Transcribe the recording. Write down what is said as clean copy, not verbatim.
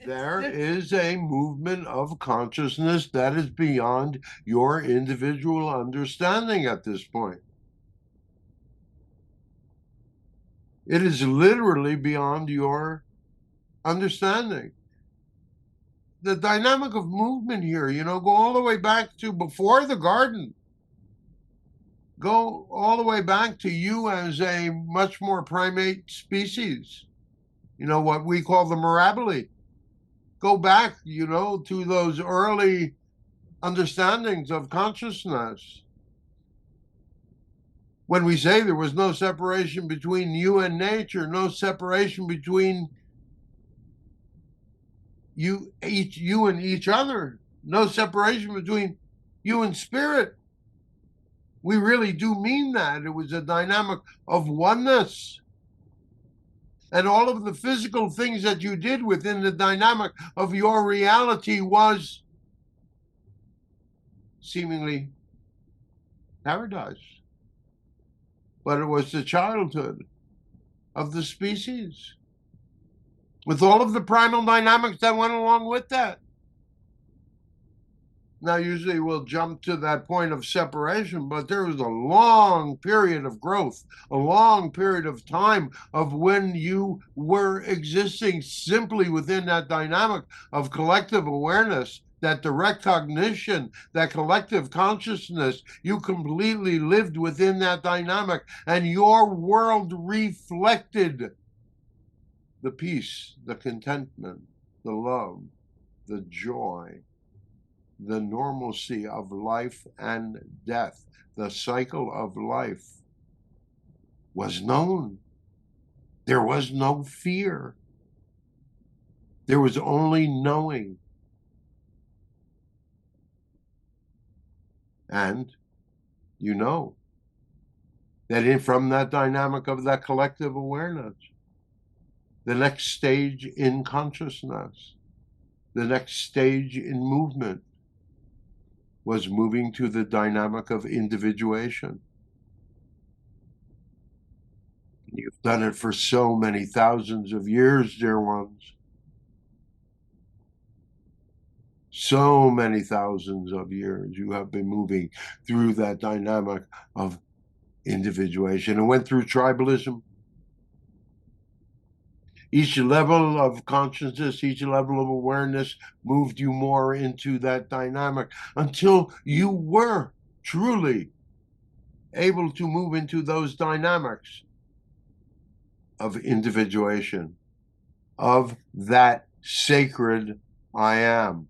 There is a movement of consciousness that is beyond your individual understanding at this point. It is literally beyond your understanding. The dynamic of movement here, go all the way back to before the garden. Go all the way back to you as a much more primate species, what we call the mirabile. Go back, to those early understandings of consciousness. When we say there was no separation between you and nature, no separation between you and each other, no separation between you and spirit, we really do mean that. It was a dynamic of oneness. And all of the physical things that you did within the dynamic of your reality was seemingly paradise. But it was the childhood of the species, with all of the primal dynamics that went along with that. Now, usually we'll jump to that point of separation, but there was a long period of growth, a long period of time of when you were existing simply within that dynamic of collective awareness, that direct cognition, that collective consciousness. You completely lived within that dynamic, and your world reflected the peace, the contentment, the love, the joy, the normalcy of life and death, the cycle of life was known. There was no fear. There was only knowing. And you know that from that dynamic of that collective awareness, the next stage in consciousness, the next stage in movement was moving to the dynamic of individuation. You've done it for so many thousands of years, dear ones. So many thousands of years you have been moving through that dynamic of individuation and went through tribalism. Each level of consciousness, each level of awareness moved you more into that dynamic until you were truly able to move into those dynamics of individuation, of that sacred I am.